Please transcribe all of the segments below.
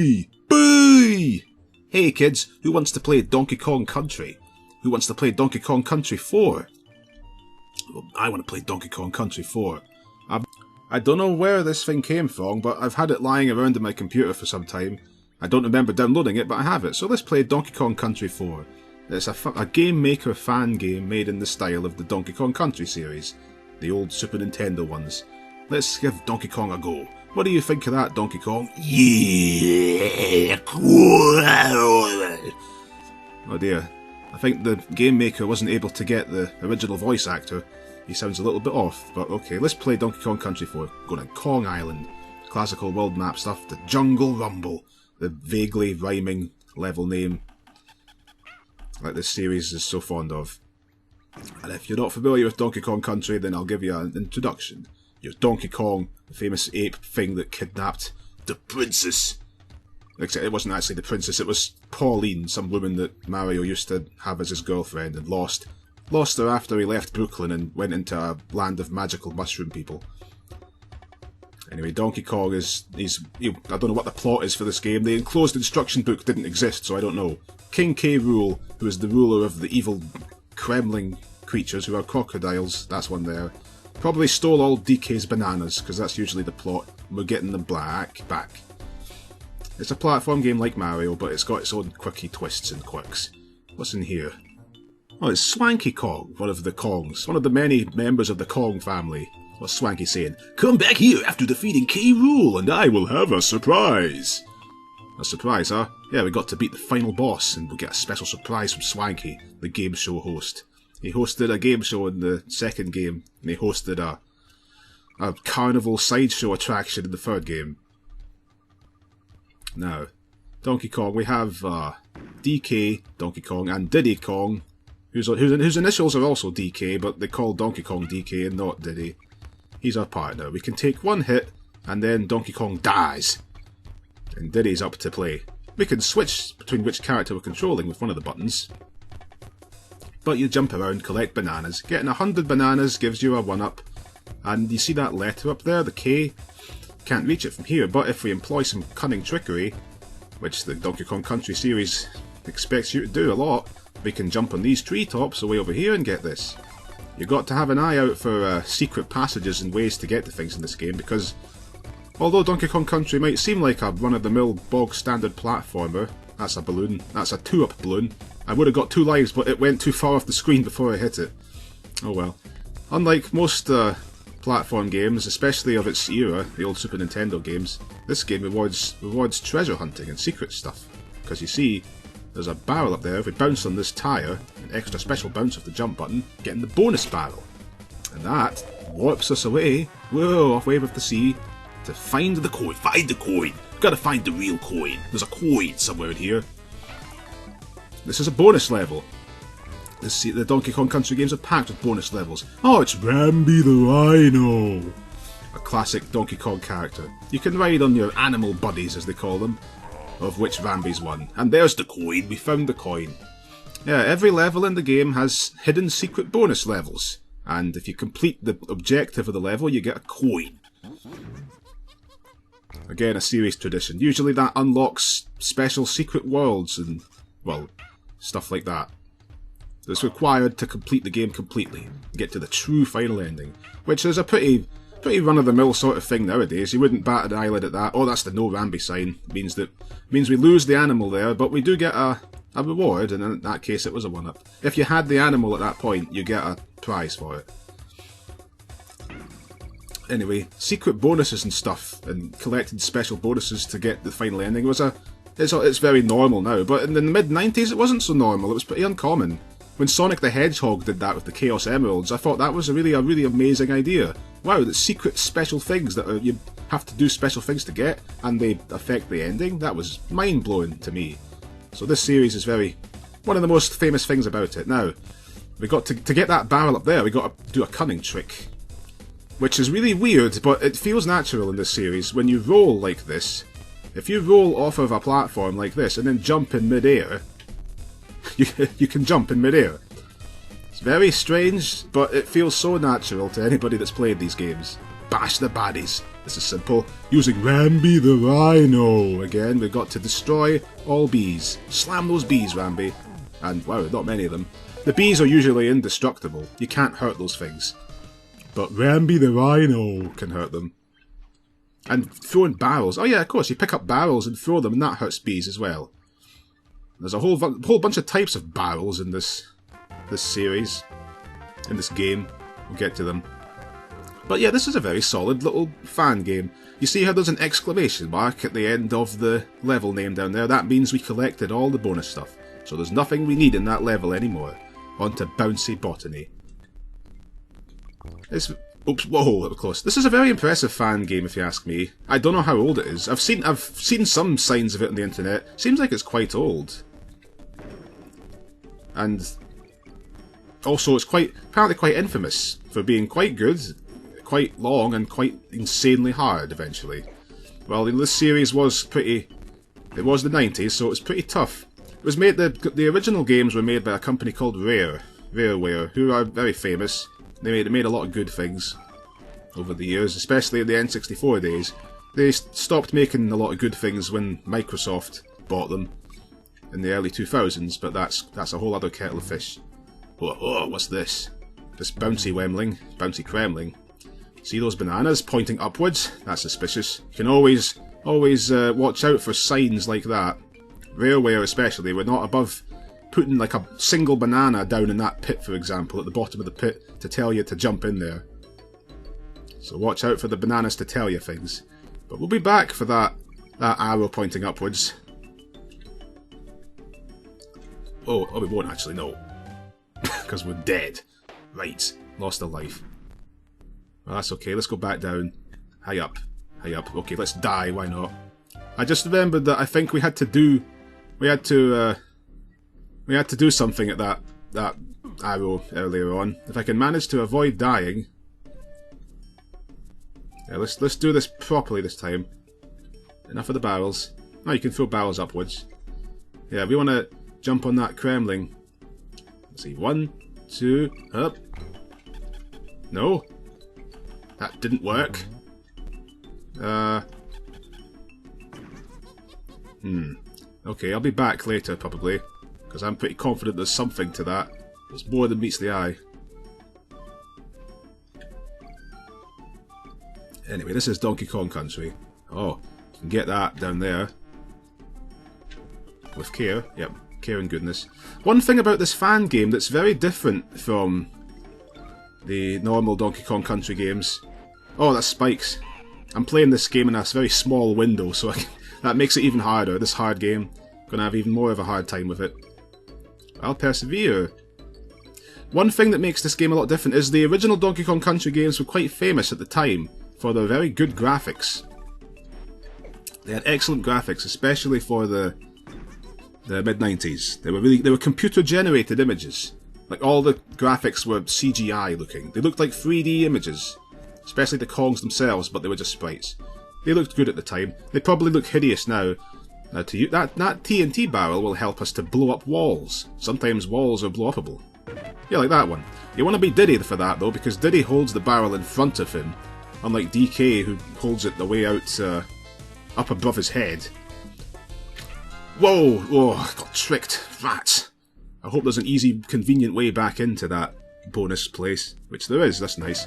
Boo! Boo! Hey kids, who wants to play Donkey Kong Country? Who wants to play Donkey Kong Country 4? Well, I want to play Donkey Kong Country 4. I don't know where this thing came from, but I've had it lying around in my computer for some time. I don't remember downloading it, but I have it. So let's play Donkey Kong Country 4. It's a Game Maker fan game made in the style of the Donkey Kong Country series. The old Super Nintendo ones. Let's give Donkey Kong a go. What do you think of that, Donkey Kong? Yeah! Oh dear. I think the Game Maker wasn't able to get the original voice actor. He sounds a little bit off, but okay, let's play Donkey Kong Country 4. Going to Kong Island. Classical world map stuff. The Jungle Rumble. The vaguely rhyming level name like this series is so fond of. And if you're not familiar with Donkey Kong Country, then I'll give you an introduction. You're Donkey Kong, the famous ape thing that kidnapped the princess. Except it wasn't actually the princess, it was Pauline, some woman that Mario used to have as his girlfriend and lost. Lost her after he left Brooklyn and went into a land of magical mushroom people. Anyway, Donkey Kong I don't know what the plot is for this game. The enclosed instruction book didn't exist, so I don't know. King K. Rool, who is the ruler of the evil Kremling creatures, who are crocodiles, that's one there, probably stole all DK's bananas, because that's usually the plot. We're getting them back. It's a platform game like Mario, but it's got its own quirky twists and quirks. What's in here? Oh, it's Swanky Kong, one of the Kongs, one of the many members of the Kong family. What's Swanky saying? Come back here after defeating K. Rool, and I will have a surprise. A surprise, huh? Yeah, we got to beat the final boss, and we'll get a special surprise from Swanky, the game show host. He hosted a game show in the second game, and he hosted a carnival sideshow attraction in the third game. Now, Donkey Kong, we have DK, Donkey Kong, and Diddy Kong, whose initials are also DK, but they call Donkey Kong DK and not Diddy. He's our partner. We can take one hit, and then Donkey Kong dies. And Diddy's up to play. We can switch between which character we're controlling with one of the buttons. But you jump around, collect bananas. Getting 100 bananas gives you a 1-up. And you see that letter up there, the K? Can't reach it from here, but if we employ some cunning trickery, which the Donkey Kong Country series expects you to do a lot, we can jump on these treetops away over here and get this. You've got to have an eye out for secret passages and ways to get to things in this game, because although Donkey Kong Country might seem like a run-of-the-mill bog-standard platformer, that's a balloon, that's a 2-up balloon. I would have got 2 lives, but it went too far off the screen before I hit it. Oh well. Unlike most platform games, especially of its era, the old Super Nintendo games, this game rewards treasure hunting and secret stuff. Because you see, there's a barrel up there. If we bounce on this tyre, an extra special bounce of the jump button, getting the bonus barrel. And that warps us away, whoa, off wave of the sea, to find the coin. Find the coin! Gotta find the real coin. There's a coin somewhere in here. This is a bonus level. The Donkey Kong Country games are packed with bonus levels. Oh, it's Rambi the Rhino! A classic Donkey Kong character. You can ride on your animal buddies, as they call them, of which Rambi's one. And there's the coin, we found the coin. Yeah, every level in the game has hidden secret bonus levels. And if you complete the objective of the level, you get a coin. Again, a series tradition. Usually that unlocks special secret worlds and, well, stuff like that. It's required to complete the game completely, and get to the true final ending, which is a pretty run-of-the-mill sort of thing nowadays. You wouldn't bat an eyelid at that. Oh, that's the no Rambi sign. Means we lose the animal there, but we do get a reward, and in that case it was a 1-up. If you had the animal at that point, you get a prize for it. Anyway, secret bonuses and stuff, and collecting special bonuses to get the final ending it's very normal now, but in the mid-90s it wasn't so normal. It was pretty uncommon. When Sonic the Hedgehog did that with the Chaos Emeralds, I thought that was a really amazing idea. Wow, the secret special things that you have to do special things to get, and they affect the ending. That was mind-blowing to me. So this series is one of the most famous things about it. Now, we got to get that barrel up there, we got to do a cunning trick. Which is really weird, but it feels natural in this series. When you roll like this, if you roll off of a platform like this and then jump in mid-air, you can jump in mid-air. It's very strange, but it feels so natural to anybody that's played these games. Bash the baddies. This is simple. Using Rambi the Rhino. Again, we've got to destroy all bees. Slam those bees, Rambi. And, wow, not many of them. The bees are usually indestructible. You can't hurt those things. But Rambi the Rhino can hurt them. And throwing barrels. Oh yeah, of course, you pick up barrels and throw them, and that hurts bees as well. There's a whole bunch of types of barrels in this series. In this game. We'll get to them. But yeah, this is a very solid little fan game. You see how there's an exclamation mark at the end of the level name down there? That means we collected all the bonus stuff. So there's nothing we need in that level anymore. On to Bouncy Botany. Oops, whoa, that was close. This is a very impressive fan game if you ask me. I don't know how old it is. I've seen some signs of it on the internet. Seems like it's quite old. And also it's apparently quite infamous for being quite good, quite long, and quite insanely hard eventually. Well, this series was it was the 90s, so it was pretty tough. It was made, the original games were made by a company called Rareware, who are very famous. They made a lot of good things over the years, especially in the N64 days. They stopped making a lot of good things when Microsoft bought them in the early 2000s, but that's a whole other kettle of fish. Oh, what's this? This bouncy Kremling. See those bananas pointing upwards? That's suspicious. You can always watch out for signs like that. Rareware especially, we're not above putting like a single banana down in that pit, for example, at the bottom of the pit to tell you to jump in there. So watch out for the bananas to tell you things. But we'll be back for that arrow pointing upwards. Oh, we won't actually, no. Because we're dead. Right, lost a life. Well, that's okay, let's go back down. High up. Okay, let's die, why not? I just remembered that I think we had to do something at that arrow earlier on. If I can manage to avoid dying. Yeah, let's do this properly this time. Enough of the barrels. Oh, you can throw barrels upwards. Yeah, we want to jump on that Kremling. Let's see, 1, 2, up. No. That didn't work. Okay, I'll be back later, probably. Because I'm pretty confident there's something to that. There's more than meets the eye. Anyway, this is Donkey Kong Country. Oh, you can get that down there. With care. Yep, care and goodness. One thing about this fan game that's very different from the normal Donkey Kong Country games. Oh, that's spikes. I'm playing this game in a very small window, so that makes it even harder, this hard game. Gonna have even more of a hard time with it. I'll persevere. One thing that makes this game a lot different is the original Donkey Kong Country games were quite famous at the time for their very good graphics. They had excellent graphics, especially for the mid-90s. They were computer-generated images. Like, all the graphics were CGI looking. They looked like 3D images. Especially the Kongs themselves, but they were just sprites. They looked good at the time. They probably look hideous now. Now, that TNT barrel will help us to blow up walls. Sometimes walls are blow-upable. Yeah, like that one. You want to be Diddy for that, though, because Diddy holds the barrel in front of him, unlike DK, who holds it the way out, up above his head. Whoa! Oh, I got tricked. Rats. I hope there's an easy, convenient way back into that bonus place. Which there is, that's nice.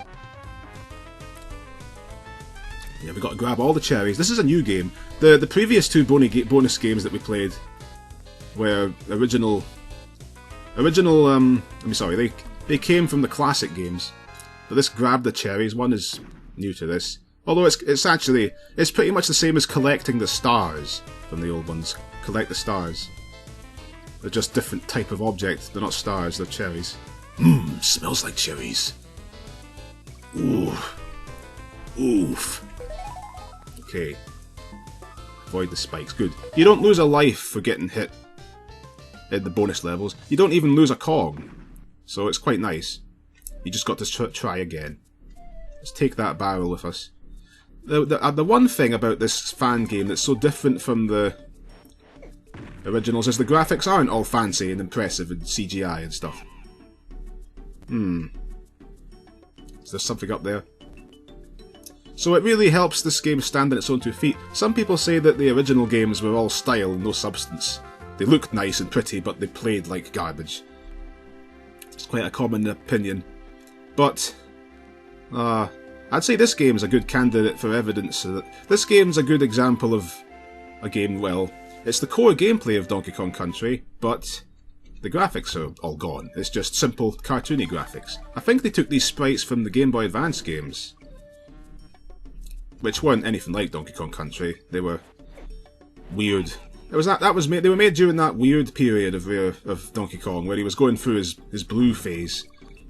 Yeah, we've got to grab all the cherries. This is a new game. The previous two bonus games that we played were original. They came from the classic games. But this grab the cherries one is new to this. Although it's pretty much the same as collecting the stars from the old ones. Collect the stars. They're just different type of object. They're not stars, they're cherries. Mmm, smells like cherries. Oof. Oof. Okay. Avoid the spikes. Good. You don't lose a life for getting hit in the bonus levels. You don't even lose a Kong. So it's quite nice. You just got to try again. Let's take that barrel with us. The one thing about this fan game that's so different from the originals is the graphics aren't all fancy and impressive and CGI and stuff. Is there something up there? So it really helps this game stand on its own 2 feet. Some people say that the original games were all style and no substance. They looked nice and pretty, but they played like garbage. It's quite a common opinion. But, I'd say this game's a good candidate for evidence. This game's a good example of a game, well, it's the core gameplay of Donkey Kong Country, but the graphics are all gone. It's just simple, cartoony graphics. I think they took these sprites from the Game Boy Advance games, which weren't anything like Donkey Kong Country. They were weird. They were made during that weird period of Donkey Kong where he was going through his blue phase,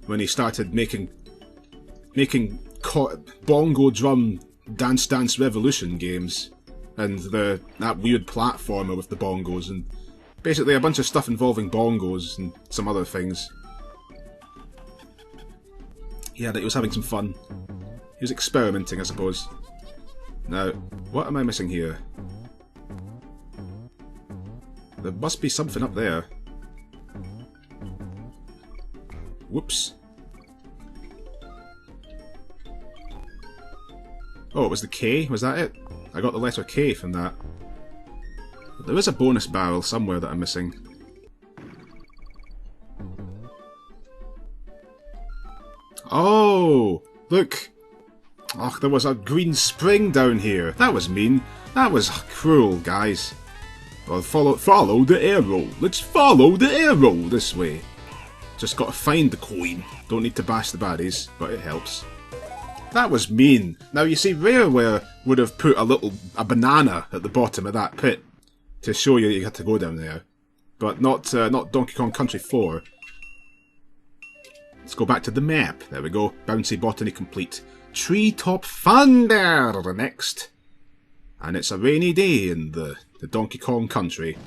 when he started making bongo drum Dance Dance Revolution games, and that weird platformer with the bongos, and basically a bunch of stuff involving bongos and some other things. Yeah, that he was having some fun. He was experimenting, I suppose. Now, what am I missing here? There must be something up there. Whoops. Oh, it was the K? Was that it? I got the letter K from that. But there is a bonus barrel somewhere that I'm missing. Oh! Look! Oh, there was a green spring down here. That was mean. That was cruel, guys. Well, follow the arrow. Let's follow the arrow this way. Just gotta find the coin. Don't need to bash the baddies, but it helps. That was mean. Now you see, Rareware would have put a banana at the bottom of that pit to show you had to go down there, but not Donkey Kong Country 4. Let's go back to the map. There we go. Bouncy Botany complete. Treetop Thunder next, and it's a rainy day in the Donkey Kong Country.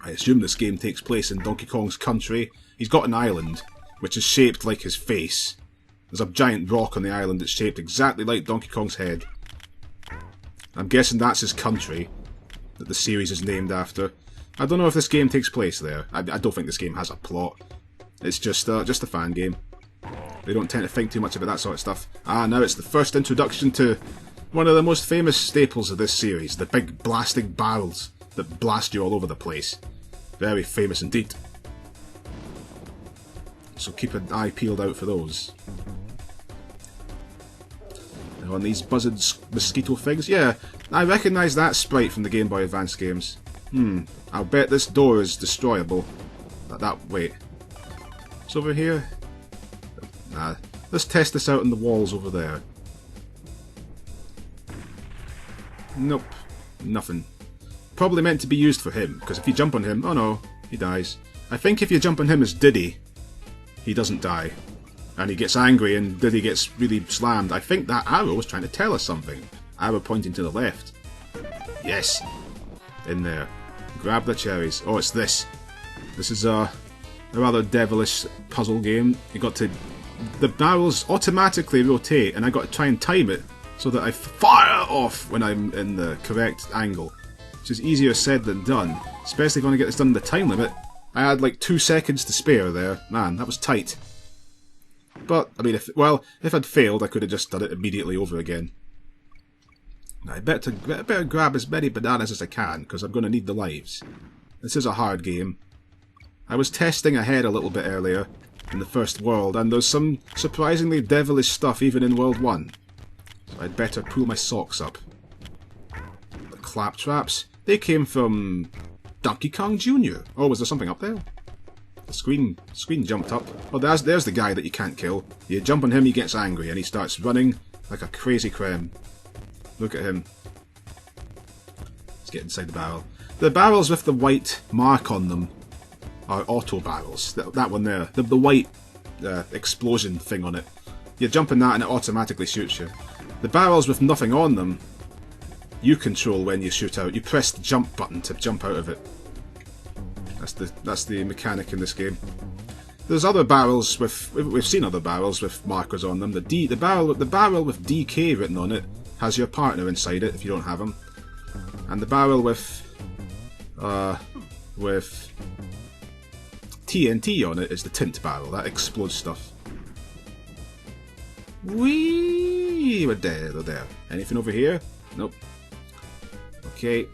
I assume this game takes place in Donkey Kong's country. He's got an island, which is shaped like his face. There's a giant rock on the island that's shaped exactly like Donkey Kong's head. I'm guessing that's his country that the series is named after. I don't know if this game takes place there. I don't think this game has a plot. It's just a fan game. They don't tend to think too much about that sort of stuff. Ah, now it's the first introduction to one of the most famous staples of this series, the big blasting barrels that blast you all over the place. Very famous indeed. So keep an eye peeled out for those. On these buzzard mosquito things? Yeah, I recognise that sprite from the Game Boy Advance games. I'll bet this door is destroyable. Wait. It's over here? Nah, let's test this out on the walls over there. Nope. Nothing. Probably meant to be used for him, because if you jump on him, oh no, he dies. I think if you jump on him as Diddy, he doesn't die. And he gets angry and Diddy gets really slammed. I think that arrow was trying to tell us something. Arrow pointing to the left. Yes! In there. Grab the cherries. Oh, it's this. This is a rather devilish puzzle game. You got to... The barrels automatically rotate and I got to try and time it so that I fire off when I'm in the correct angle. Which is easier said than done. Especially if I want to get this done in the time limit. I had like 2 seconds to spare there. Man, that was tight. But, I mean, if I'd failed, I could have just done it immediately over again. Now, I better grab as many bananas as I can, because I'm going to need the lives. This is a hard game. I was testing ahead a little bit earlier, in the first world, and there's some surprisingly devilish stuff even in World 1. So I'd better pull my socks up. The claptraps, they came from Donkey Kong Jr. Oh, was there something up there? The screen jumped up. Oh, there's the guy that you can't kill. You jump on him, he gets angry, and he starts running like a crazy creme. Look at him. Let's get inside the barrel. The barrels with the white mark on them are auto barrels. That one there. The white explosion thing on it. You jump in that and it automatically shoots you. The barrels with nothing on them, you control when you shoot out. You press the jump button to jump out of it. That's the mechanic in this game. There's other barrels we've seen other barrels with markers on them. The barrel with DK written on it has your partner inside it if you don't have him, and the barrel with TNT on it is the tint barrel that explodes stuff. Whee! Whee! We're there. Anything over here? Nope. Okay.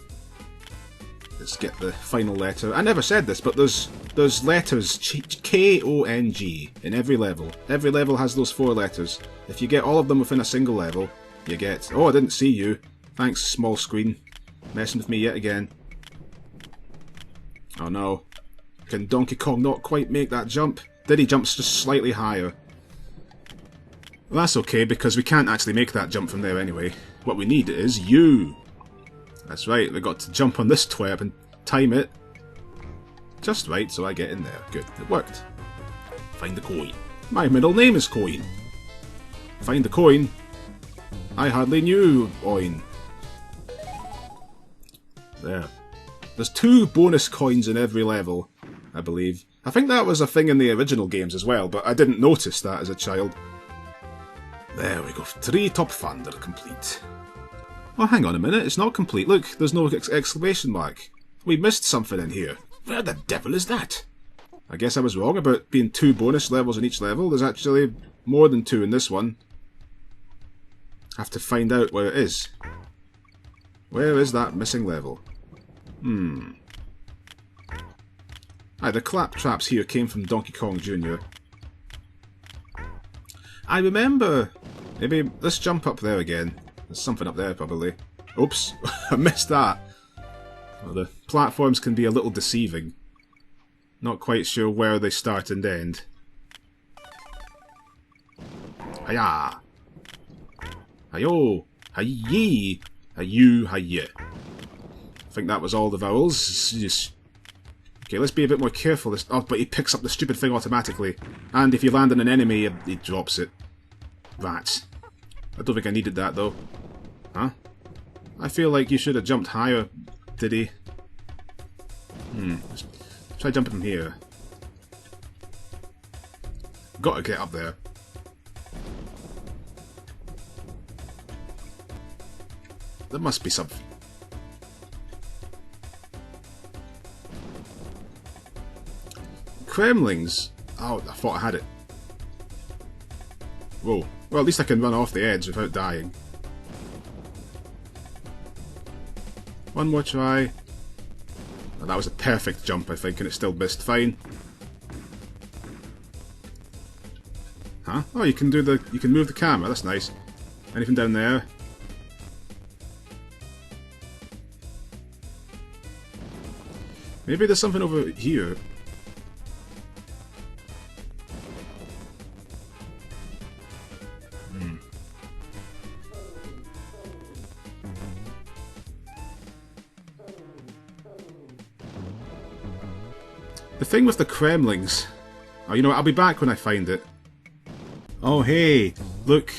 Let's get the final letter. I never said this, but there's letters K-O-N-G in every level. Every level has those 4 letters. If you get all of them within a single level, you get... Oh, I didn't see you. Thanks, small screen. Messing with me yet again. Oh no. Can Donkey Kong not quite make that jump? Diddy jumps just slightly higher. Well, that's okay, because we can't actually make that jump from there anyway. What we need is you. That's right, we got to jump on this twerp and time it just right so I get in there. Good, it worked. Find the coin. My middle name is Coin. Find the coin. I hardly knew Oin. There. There's 2 bonus coins in every level, I believe. I think that was a thing in the original games as well, but I didn't notice that as a child. There we go. 3 top thunder complete. Oh, hang on a minute, it's not complete. Look, there's no exclamation mark. We missed something in here. Where the devil is that? I guess I was wrong about being 2 bonus levels in each level. There's actually more than 2 in this one. Have to find out where it is. Where is that missing level? Aye, the claptraps here came from Donkey Kong Jr. I remember... Maybe let's jump up there again. There's something up there, probably. Oops, I missed that. Well, the platforms can be a little deceiving. Not quite sure where they start and end. Hiya! Hiyo! Hiyi! Hiyu! Hiya! I think that was all the vowels. Just... Okay, let's be a bit more careful. Oh, but he picks up the stupid thing automatically. And if you land on an enemy, he drops it. Rats. I don't think I needed that, though. Huh? I feel like you should have jumped higher, Diddy. Let's try jumping from here. Gotta get up there. There must be something. Kremlings? Oh, I thought I had it. Whoa. Well, at least I can run off the edge without dying. One more try. Oh, that was a perfect jump, I think, and it still missed. Fine. Huh? Oh, you can move the camera. That's nice. Anything down there? Maybe there's something over here. The thing with the Kremlings... Oh, you know what? I'll be back when I find it. Oh, hey! Look!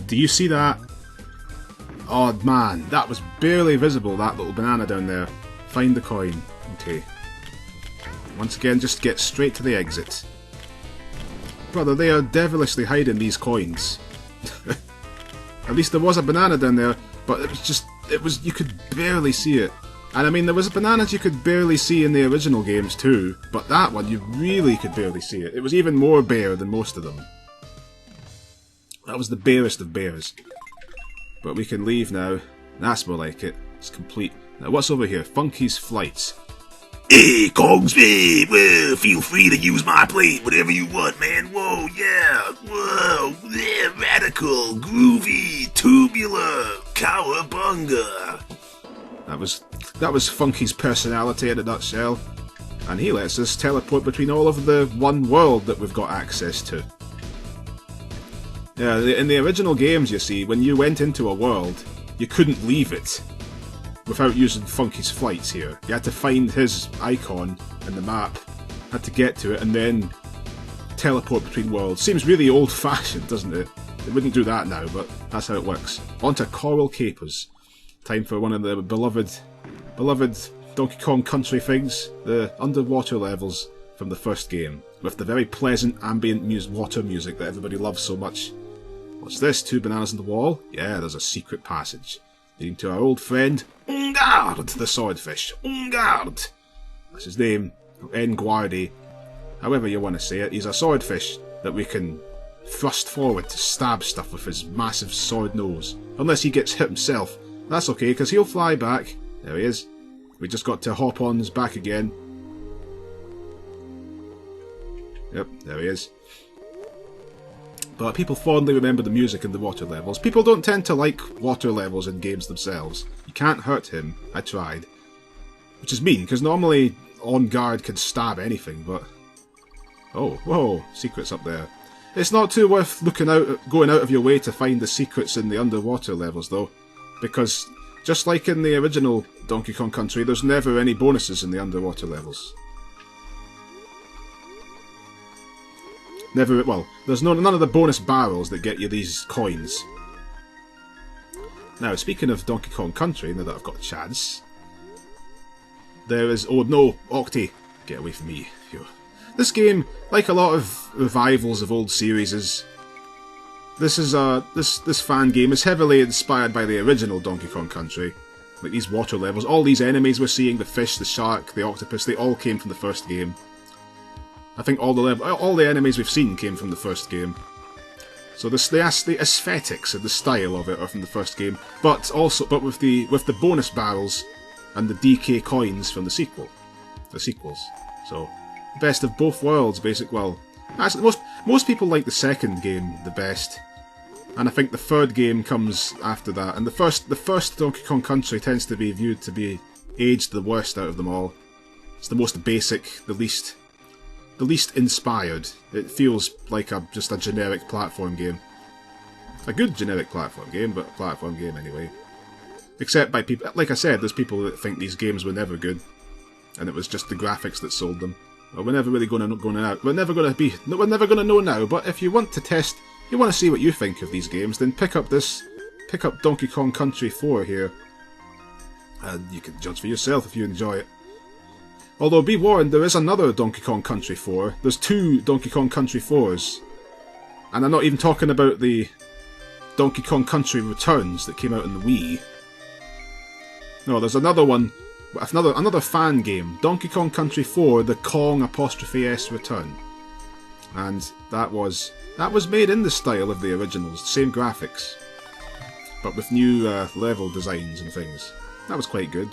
Do you see that? Oh, man. That was barely visible, that little banana down there. Find the coin. Okay. Once again, just get straight to the exit. Brother, they are devilishly hiding these coins. At least there was a banana down there, but you could barely see it. And I mean, there was bananas you could barely see in the original games too, but that one, you really could barely see it. It was even more bare than most of them. That was the barest of bears. But we can leave now. That's more like it. It's complete. Now what's over here? Funky's Flights. Hey, Kogsby! Well, feel free to use my plate, whatever you want, man. Whoa, yeah! Whoa! Yeah, radical, groovy, tubular, cowabunga! That was Funky's personality in a nutshell. And he lets us teleport between all of the one world that we've got access to. Yeah, in the original games, you see, when you went into a world, you couldn't leave it without using Funky's Flights here. You had to find his icon in the map, had to get to it, and then teleport between worlds. Seems really old-fashioned, doesn't it? They wouldn't do that now, but that's how it works. On to Coral Capers. Time for one of the beloved Donkey Kong Country things, the underwater levels from the first game, with the very pleasant ambient water music that everybody loves so much. What's this? 2 bananas on the wall? Yeah, there's a secret passage leading to our old friend Ungard, the swordfish. Ungard! That's his name. Nguardi. However you want to say it, he's a swordfish that we can thrust forward to stab stuff with his massive sword nose. Unless he gets hit himself. That's okay, because he'll fly back. There he is. We just got to hop on his back again. Yep, there he is. But people fondly remember the music in the water levels. People don't tend to like water levels in games themselves. You can't hurt him. I tried. Which is mean, because normally On Guard can stab anything, but... Oh, whoa, secrets up there. It's not too worth going out of your way to find the secrets in the underwater levels, though. Because, just like in the original Donkey Kong Country, there's never any bonuses in the underwater levels. Never, well, there's none of the bonus barrels that get you these coins. Now, speaking of Donkey Kong Country, now that I've got a chance, there is... Oh no, Octi! Get away from me. Phew. This game, like a lot of revivals of old series, this fan game is heavily inspired by the original Donkey Kong Country. Like these water levels, all these enemies we're seeing, the fish, the shark, the octopus, they all came from the first game. I think all the enemies we've seen came from the first game. So the aesthetics and the style of it are from the first game, but with the bonus barrels and the DK coins from the sequels. So best of both worlds, Well, actually, most people like the second game the best, and I think the third game comes after that. And the first Donkey Kong Country tends to be viewed to be aged the worst out of them all. It's the most basic, the least inspired. It feels like just a generic platform game. A good generic platform game, but a platform game anyway. Except by people, like I said, there's people that think these games were never good, and it was just the graphics that sold them. Well, we're never really going to know. We're never going to know now. But if you want to test, you want to see what you think of these games, then pick up Donkey Kong Country 4 here, and you can judge for yourself if you enjoy it. Although, be warned, there is another Donkey Kong Country 4. There's two Donkey Kong Country 4s. And I'm not even talking about the Donkey Kong Country Returns that came out in the Wii. No, there's another one, another fan game. Donkey Kong Country 4, the Kong''S Return. And that was made in the style of the originals, same graphics. But with new level designs and things. That was quite good.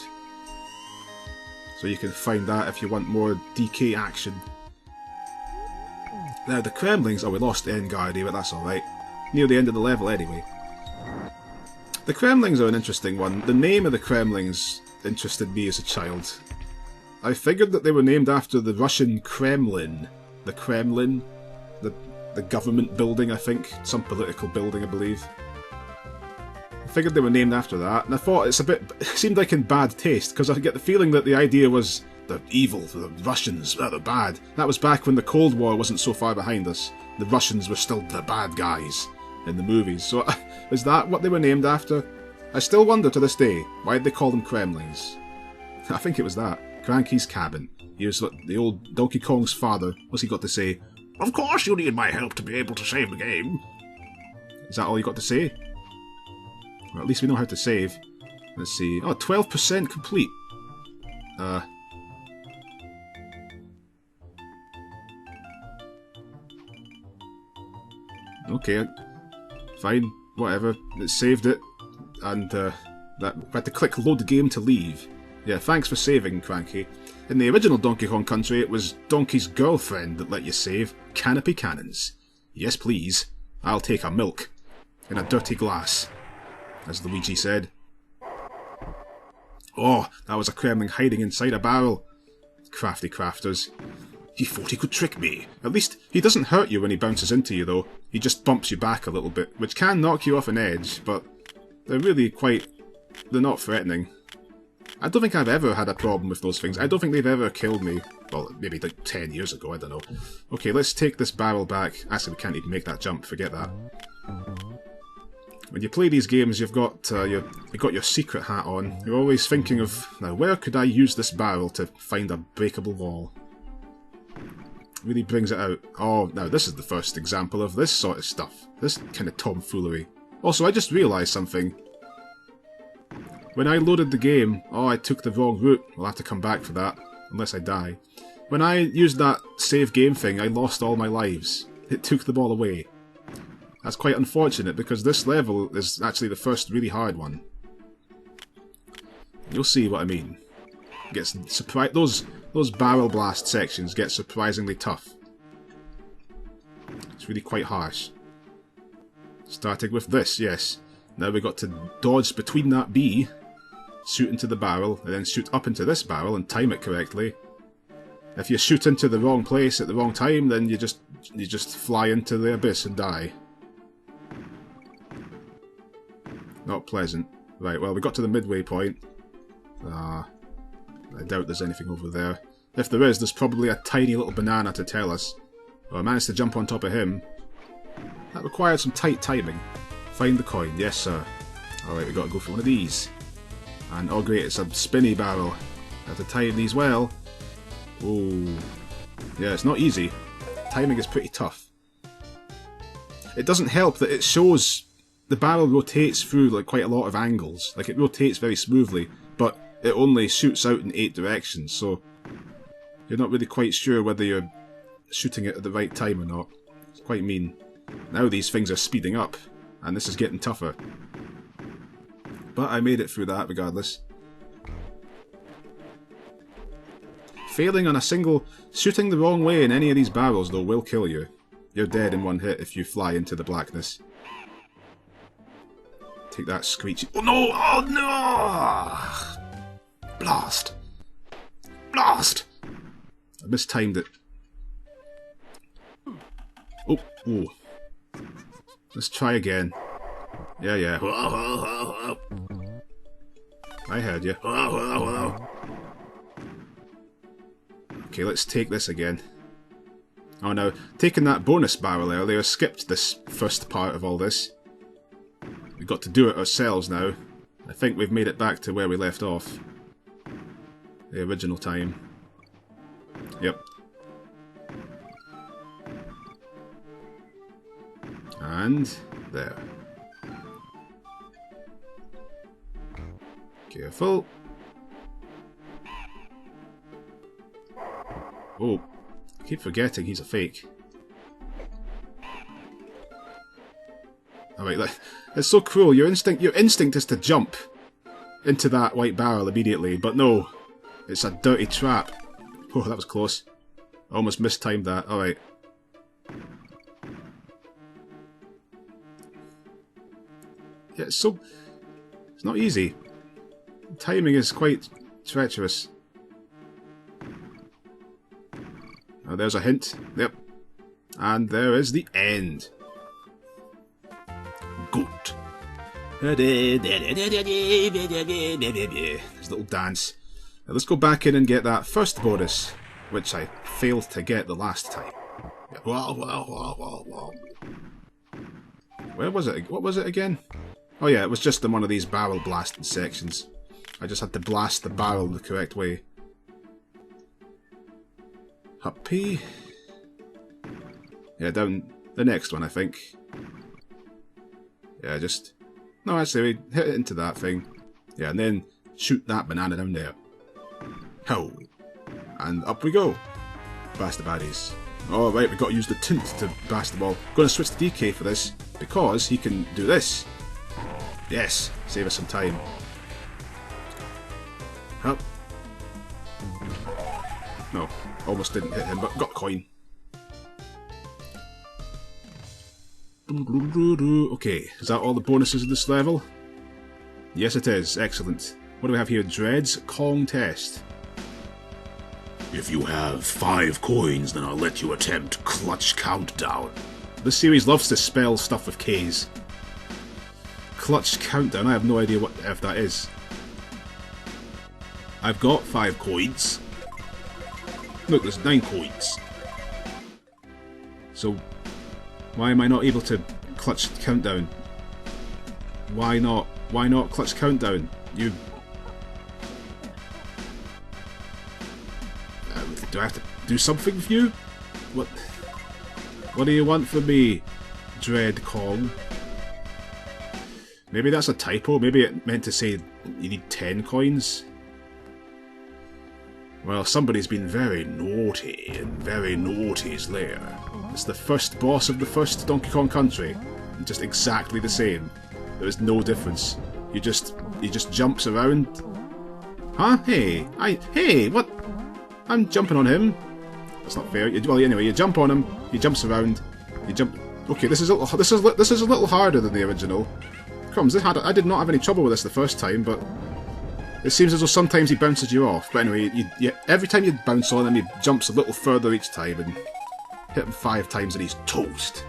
So you can find that if you want more DK action. Now the Kremlings... Oh, we lost Enguardy, but that's alright. Near the end of the level anyway. The Kremlings are an interesting one. The name of the Kremlings interested me as a child. I figured that they were named after the Russian Kremlin. The Kremlin? The government building, I think. Some political building, I believe. I figured they were named after that, and I thought it seemed like in bad taste, because I get the feeling that the idea was they're evil, the Russians, they're bad. That was back when the Cold War wasn't so far behind us. The Russians were still the bad guys in the movies. So, is that what they were named after? I still wonder to this day, why did they call them Kremlings? I think it was that. Cranky's cabin. Here's the old Donkey Kong's father. What's he got to say? Of course you need my help to be able to save the game. Is that all you got to say? Well, at least we know how to save. Let's see. Oh, 12% complete. Okay. Fine. Whatever. It saved it. And, we had to click load game to leave. Yeah, thanks for saving, Cranky. In the original Donkey Kong Country, it was Donkey's girlfriend that let you save. Canopy Cannons. Yes, please. I'll take a milk. In a dirty glass. As Luigi said. Oh, that was a Kremling hiding inside a barrel. Crafty crafters. He thought he could trick me. At least, he doesn't hurt you when he bounces into you, though. He just bumps you back a little bit, which can knock you off an edge, but they're really they're not threatening. I don't think I've ever had a problem with those things. I don't think they've ever killed me. Well, maybe like 10 years ago, I don't know. Okay, let's take this barrel back. Actually, we can't even make that jump, forget that. When you play these games, you've got your secret hat on. You're always thinking of, now where could I use this barrel to find a breakable wall? Really brings it out. Oh, now this is the first example of this sort of stuff. This kind of tomfoolery. Also, I just realised something. When I loaded the game, I took the wrong route. I'll have to come back for that, unless I die. When I used that save game thing, I lost all my lives. It took them all away. That's quite unfortunate, because this level is actually the first really hard one. You'll see what I mean. Those barrel blast sections get surprisingly tough. It's really quite harsh. Starting with this, yes. Now we got to dodge between that bee, shoot into the barrel, and then shoot up into this barrel and time it correctly. If you shoot into the wrong place at the wrong time, then you just fly into the abyss and die. Not pleasant. Right, well, we got to the midway point. I doubt there's anything over there. If there is, there's probably a tiny little banana to tell us. Well, I managed to jump on top of him. That required some tight timing. Find the coin. Yes, sir. Alright, we got to go for one of these. And, oh great, it's a spinny barrel. I have to time these well. Oh, yeah, it's not easy. Timing is pretty tough. It doesn't help that it shows the barrel rotates through like quite a lot of angles. Like, it rotates very smoothly, but it only shoots out in 8 directions, so you're not really quite sure whether you're shooting it at the right time or not. It's quite mean. Now these things are speeding up, and this is getting tougher. But I made it through that regardless. Failing on a single... Shooting the wrong way in any of these barrels, though, will kill you. You're dead in one hit if you fly into the blackness. Take that screechy... Oh no! Oh no! Blast! Blast! I mistimed it. Oh, oh. Let's try again. Yeah, yeah. I heard you. Okay, let's take this again. Oh no, taking that bonus barrel earlier skipped this first part of all this. We've got to do it ourselves now. I think we've made it back to where we left off. The original time. Yep. And there. Careful. Oh, I keep forgetting he's a fake. Alright, it's so cruel. Your instinct is to jump into that white barrel immediately, but no. It's a dirty trap. Oh, that was close. I almost mistimed that. Alright. Yeah, it's not easy. Timing is quite treacherous. Oh, there's a hint. Yep. And there is the end. Good. There's a little dance. Now let's go back in and get that first bonus, which I failed to get the last time. Where was it? What was it again? Oh yeah, it was just in one of these barrel blasting sections. I just had to blast the barrel the correct way. Happy. Yeah, down the next one, I think. Yeah, just... No, actually, we hit it into that thing. Yeah, and then shoot that banana down there. How? And up we go. Blast the baddies. Alright, we've got to use the tint to blast them all. Going to switch to DK for this, because he can do this. Yes, save us some time. Up. No, almost didn't hit him, but got the coin. Okay, is that all the bonuses of this level? Yes it is, excellent. What do we have here? Dread's Kong Test. If you have 5 coins, then I'll let you attempt Clutch Countdown. This series loves to spell stuff with K's. Clutch Countdown, I have no idea what F that is. I've got 5 coins. Look, there's 9 coins. So, why am I not able to clutch countdown? Why not? Why not clutch countdown? You... do I have to do something with you? What do you want from me, Dread Kong? Maybe that's a typo. Maybe it meant to say you need 10 coins. Well, somebody's been very naughty, and very naughty's lair. It's the first boss of the first Donkey Kong Country. just exactly the same. There is no difference. He just jumps around. Huh? Hey, what? I'm jumping on him. That's not fair. Well, anyway, you jump on him. He jumps around. You jump. Okay, this is a little harder than the original. Crumbs, I did not have any trouble with this the first time, but it seems as though sometimes he bounces you off. But anyway, every time you bounce on him, he jumps a little further each time, and hit him 5 times and he's toast.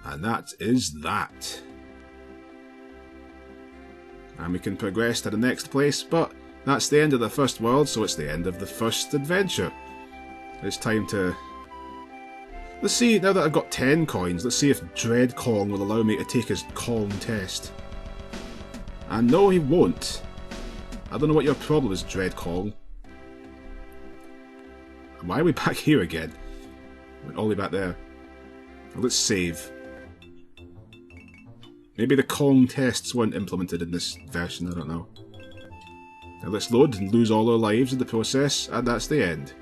And that is that. And we can progress to the next place, but that's the end of the first world, so it's the end of the first adventure. It's time to... Let's see, now that I've got 10 coins, let's see if Dread Kong will allow me to take his Kong test. And no, he won't. I don't know what your problem is, Dread Kong. Why are we back here again? We're all the way back there. Well, let's save. Maybe the Kong tests weren't implemented in this version, I don't know. Now let's load and lose all our lives in the process, and that's the end.